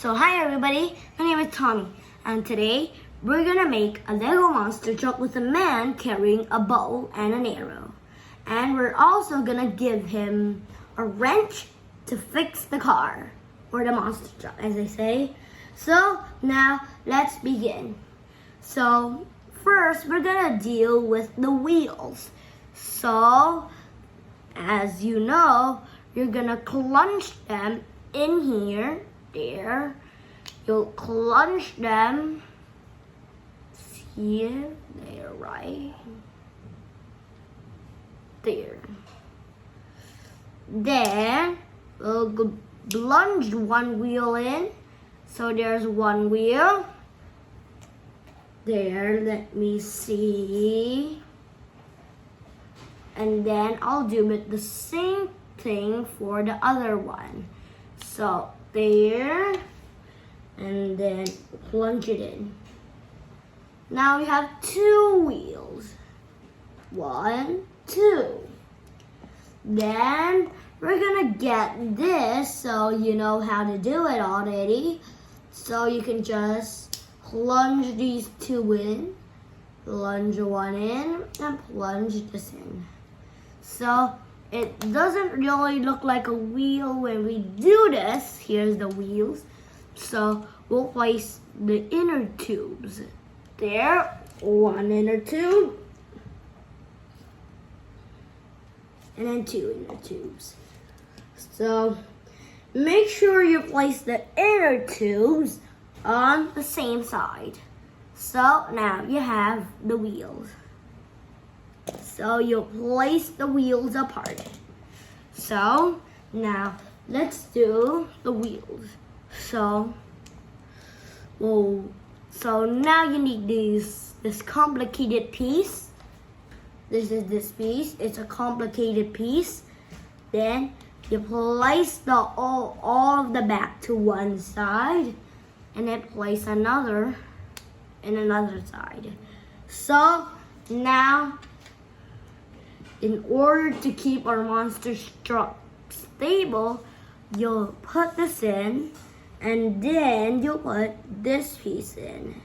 So hi everybody, my name is Tommy, and today we're gonna make a Lego monster truck with a man carrying a bow and an arrow. And we're also gonna give him a wrench to fix the car, or the monster truck as they say. So now let's begin. So first we're gonna deal with the wheels. So as you know, you're gonna clunch them in here, there. You'll clunch them here, there, right there. Then we'll plunge one wheel in. So there's one wheel. There, let me see. And then I'll do it the same thing for the other one. So there, and then plunge it in. Now we have two wheels. 1, 2. Then we're gonna get this, so you know how to do it already. So you can just plunge these two in, plunge one in, and plunge this in. So it doesn't really look like a wheel when we do this. Here's the wheels. So we'll place the inner tubes. There, one inner tube. And then two inner tubes. So make sure you place the inner tubes on the same side. So now you have the wheels. So you'll place the wheels apart. So now let's do the wheels. So now you need this complicated piece. This is this piece. It's a complicated piece. Then you place all of the back to one side, and then place another in another side. So now, in order to keep our monster truck stable, you'll put this in, and then you'll put this piece in.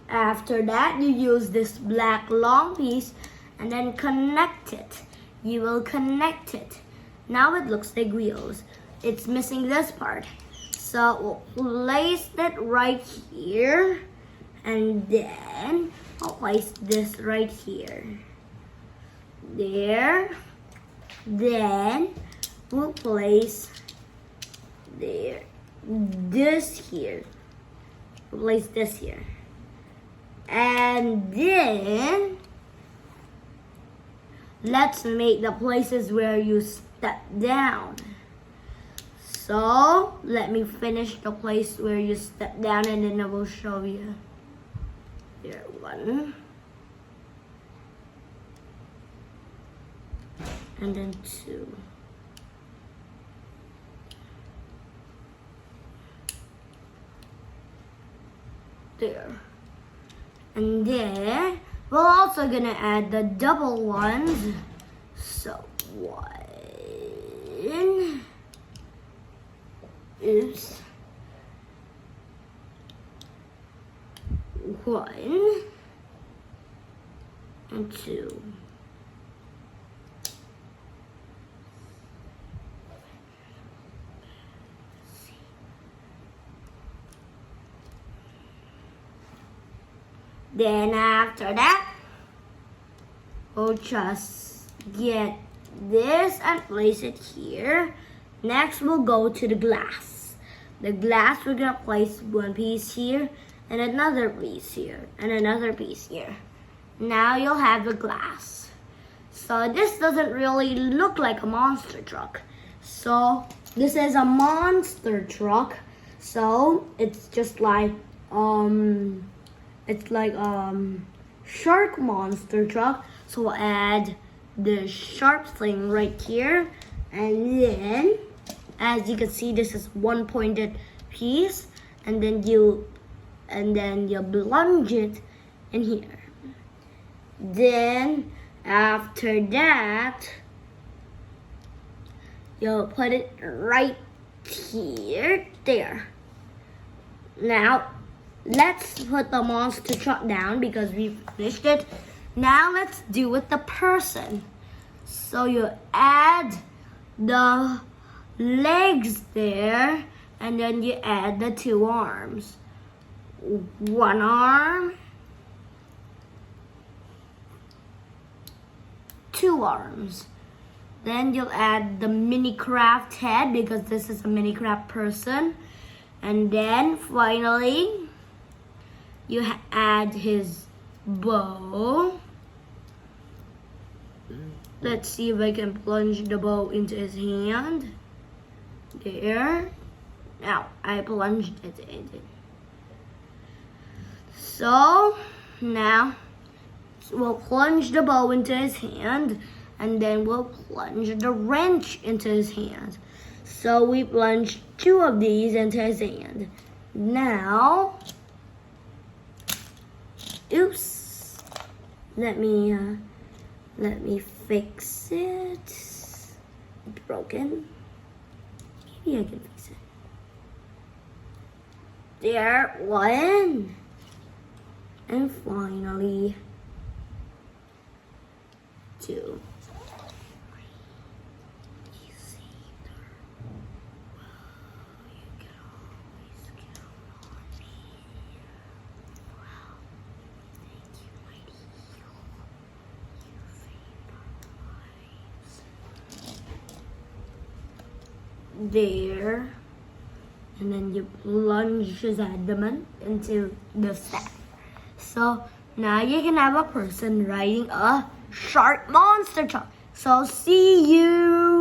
After that, you use this black long piece and then connect it. You will connect it. Now it looks like wheels. It's missing this part. So we'll place it right here, and then I'll place this right here. There. Then we'll place there. This here. We'll place this here. And then let's make the places where you step down. So let me finish the place where you step down, and then I will show you. There, 1. And then 2. There. And then we're also gonna add the double ones. So 1. Oops. 1 and 2. Then after that, we'll just get this and place it here. Next, we'll go to the glass. The glass, we're gonna place one piece here, and another piece here, and another piece here. Now you'll have the glass. So this doesn't really look like a monster truck. So this is a monster truck. So it's just like shark monster truck. So we'll add the sharp thing right here, and then as you can see, this is one pointed piece, and then you plunge it in here. Then after that, you'll put it right here, there. Now, let's put the monster truck down because we finished it. Now let's do with the person. So you add the legs there, and then you add the 2 arms. 1 arm, 2 arms. Then you'll add the Minecraft head because this is a Minecraft person. And then finally, you add his bow. Let's see if I can plunge the bow into his hand. There. Now, I plunged it in. So, now, we'll plunge the bow into his hand, and then we'll plunge the wrench into his hand. So we plunged 2 of these into his hand. Now, oops, let me fix it. It's broken. Maybe I can fix it. There, 1. And finally, 2. There, and then you plunge his abdomen into the sack. So now you can have a person riding a shark monster truck. So see you.